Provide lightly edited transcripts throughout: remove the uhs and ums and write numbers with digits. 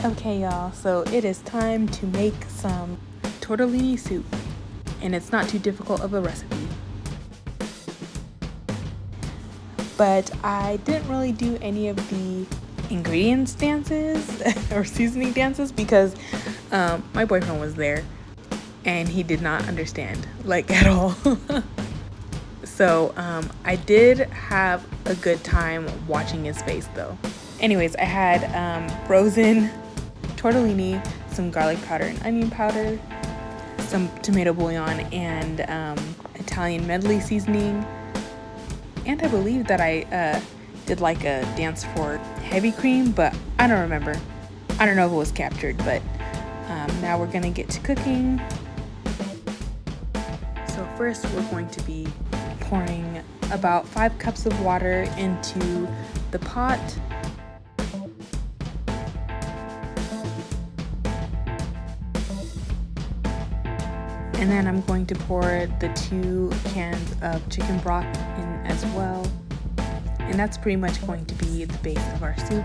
Okay, y'all, so it is time to make some tortellini soup, and it's not too difficult of a recipe. But I didn't really do any of the ingredients dances or seasoning dances because my boyfriend was there and he did not understand, like, at all. So I did have a good time watching his face though. Anyways, I had frozen tortellini, some garlic powder and onion powder, some tomato bouillon, and Italian medley seasoning. And I believe that I did like a dance for heavy cream, but I don't remember. I don't know if it was captured, but now we're gonna get to cooking. So first we're going to be pouring about 5 cups of water into the pot. And then I'm going to pour the 2 cans of chicken broth in as well. And that's pretty much going to be the base of our soup,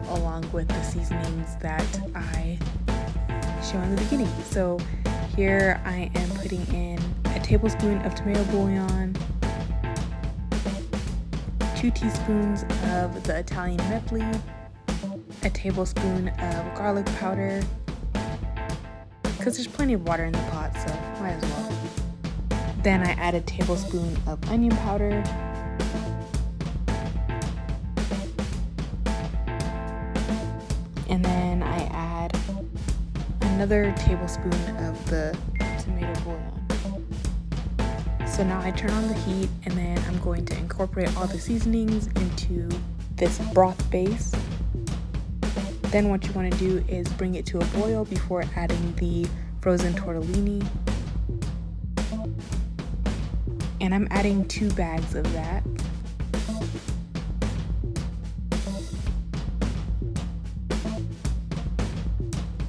along with the seasonings that I show in the beginning. So here I am putting in a tablespoon of tomato bouillon, 2 teaspoons of the Italian medley, a tablespoon of garlic powder, because there's plenty of water in the pot, so might as well. Then I add a tablespoon of onion powder, and then I add another tablespoon of the tomato bouillon. So now I turn on the heat, and then I'm going to incorporate all the seasonings into this broth base. Then what you want to do is bring it to a boil before adding the frozen tortellini. And I'm adding 2 bags of that.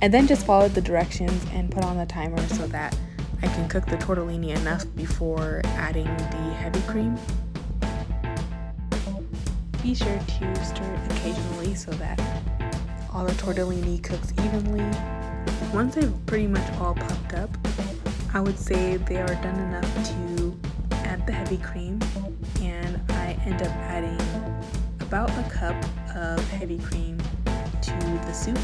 And then just follow the directions and put on the timer so that I can cook the tortellini enough before adding the heavy cream. Be sure to stir it occasionally so that all the tortellini cooks evenly. Once they've pretty much all puffed up, I would say they are done enough to add the heavy cream, and I end up adding about a cup of heavy cream to the soup.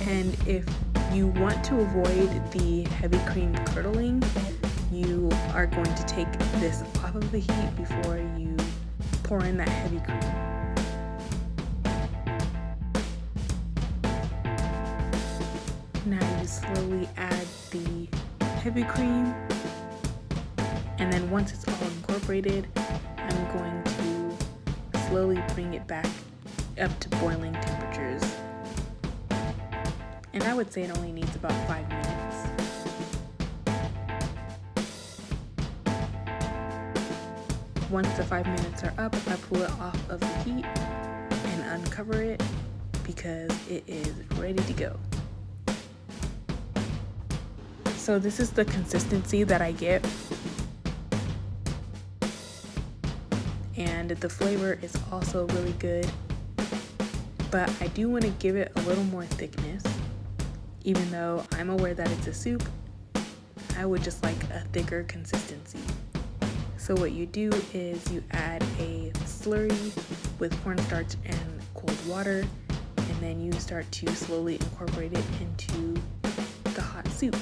And if you want to avoid the heavy cream curdling, you are going to take this off of the heat before you pour in that heavy cream. Now you slowly add the heavy cream, and then once it's all incorporated, I'm going to slowly bring it back up to boiling temperatures. And I would say it only needs about 5 minutes. Once the 5 minutes are up, I pull it off of the heat and uncover it because it is ready to go. So this is the consistency that I get, and the flavor is also really good, but I do want to give it a little more thickness. Even though I'm aware that it's a soup, I would just like a thicker consistency. So what you do is you add a slurry with cornstarch and cold water, and then you start to slowly incorporate it into the hot soup.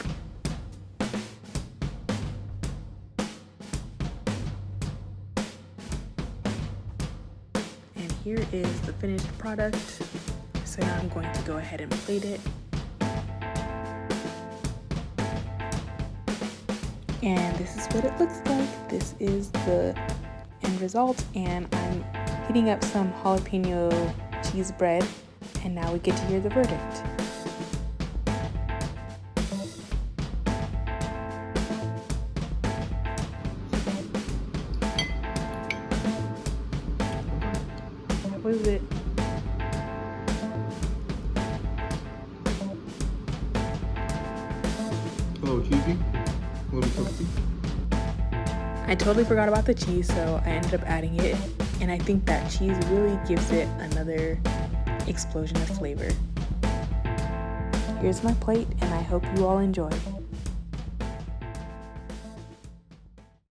And here is the finished product. So now I'm going to go ahead and plate it. And this is what it looks like. This is the end result, and I'm heating up some jalapeno cheese bread, and now we get to hear the verdict. What is it? A little cheesy. A little toasty. I totally forgot about the cheese, so I ended up adding it, and I think that cheese really gives it another explosion of flavor. Here's my plate, and I hope you all enjoy.